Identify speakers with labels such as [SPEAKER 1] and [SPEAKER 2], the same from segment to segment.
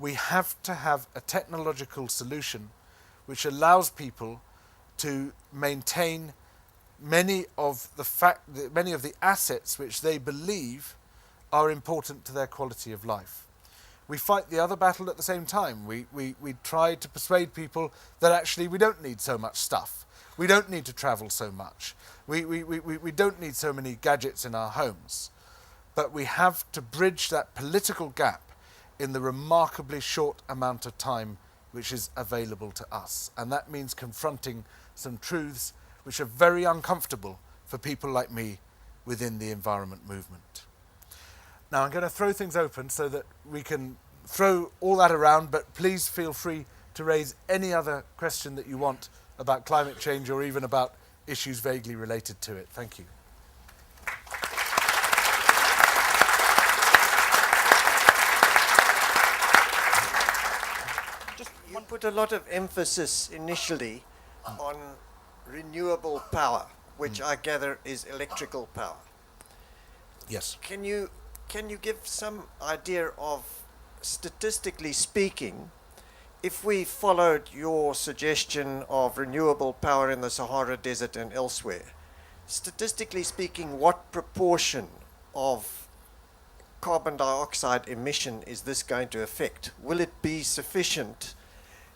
[SPEAKER 1] we have to have a technological solution which allows people to maintain many of the assets which they believe are important to their quality of life. We fight the other battle at the same time. We try to persuade people that actually we don't need so much stuff. We don't need to travel so much. We don't need so many gadgets in our homes. But we have to bridge that political gap in the remarkably short amount of time which is available to us. And that means confronting some truths which are very uncomfortable for people like me within the environment movement. Now I'm going to throw things open so that we can throw all that around, but please feel free to raise any other question that you want about climate change or even about issues vaguely related to it. Thank you.
[SPEAKER 2] You put a lot of emphasis initially on renewable power, which I gather is electrical power.
[SPEAKER 1] Yes.
[SPEAKER 2] Can you give some idea of, statistically speaking, if we followed your suggestion of renewable power in the Sahara Desert and elsewhere, statistically speaking, what proportion of carbon dioxide emission is this going to affect? Will it be sufficient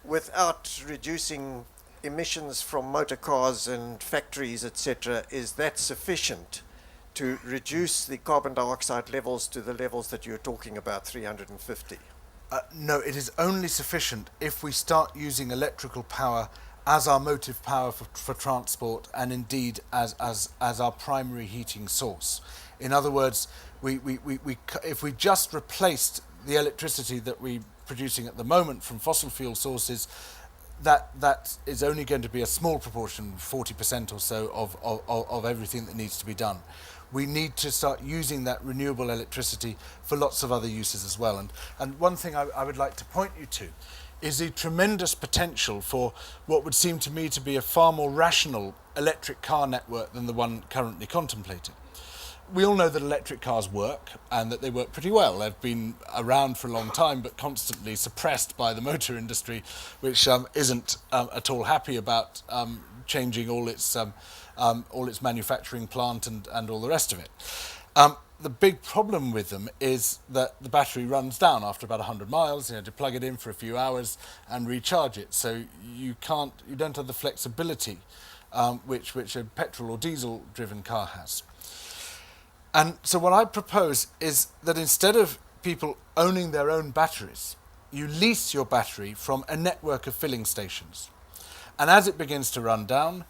[SPEAKER 2] without reducing emissions from motor cars and factories, etc.? Is that sufficient to reduce the carbon dioxide levels to the levels that you're talking about, 350?
[SPEAKER 1] No, it is only sufficient if we start using electrical power as our motive power for transport, and indeed as our primary heating source. In other words, if we just replaced the electricity that we're producing at the moment from fossil fuel sources, that is only going to be a small proportion, 40% or so of everything that needs to be done. We need to start using that renewable electricity for lots of other uses as well. And one thing I would like to point you to is the tremendous potential for what would seem to me to be a far more rational electric car network than the one currently contemplated. We all know that electric cars work, and that they work pretty well. They've been around for a long time, but constantly suppressed by the motor industry, which isn't at all happy about changing all its manufacturing plant and all the rest of it. The big problem with them is that the battery runs down after about 100 miles. You have to plug it in for a few hours and recharge it. So you don't have the flexibility which a petrol or diesel-driven car has. And so what I propose is that instead of people owning their own batteries, you lease your battery from a network of filling stations. And as it begins to run down,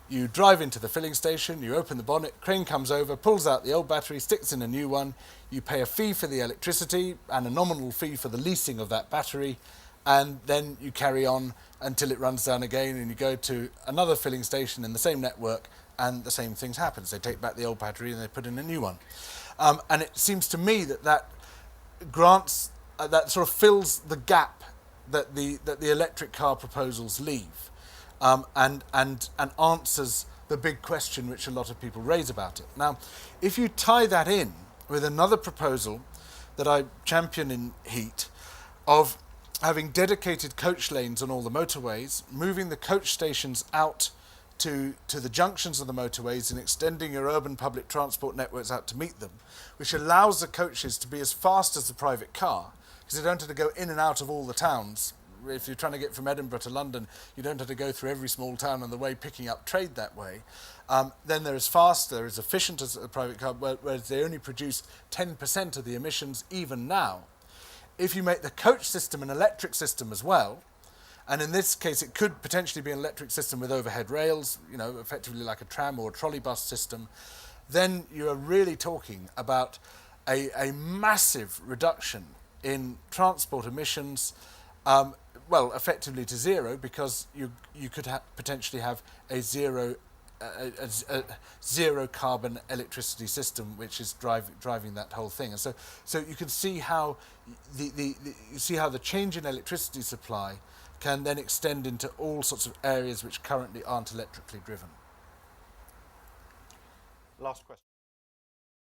[SPEAKER 1] you drive into the filling station, you open the bonnet, crane comes over, pulls out the old battery, sticks in a new one, you pay a fee for the electricity and a nominal fee for the leasing of that battery, and then you carry on until it runs down again, and you go to another filling station in the same network, and the same things happen. They take back the old battery and they put in a new one. And it seems to me that grants, that sort of fills the gap that the electric car proposals leave, and answers the big question which a lot of people raise about it. Now, if you tie that in with another proposal that I champion in Heat, of having dedicated coach lanes on all the motorways, moving the coach stations out to the junctions of the motorways and extending your urban public transport networks out to meet them, which allows the coaches to be as fast as the private car, because they don't have to go in and out of all the towns. If you're trying to get from Edinburgh to London, you don't have to go through every small town on the way picking up trade that way. Then they're as fast, they're as efficient as a private car, whereas they only produce 10% of the emissions even now. If you make the coach system an electric system as well, and in this case it could potentially be an electric system with overhead rails, effectively like a tram or a trolley bus system, then you are really talking about a massive reduction in transport emissions, effectively to zero, because you could potentially have a zero carbon electricity system which is driving that whole thing. And so you can see how the change in electricity supply can then extend into all sorts of areas which currently aren't electrically driven.
[SPEAKER 2] Last question.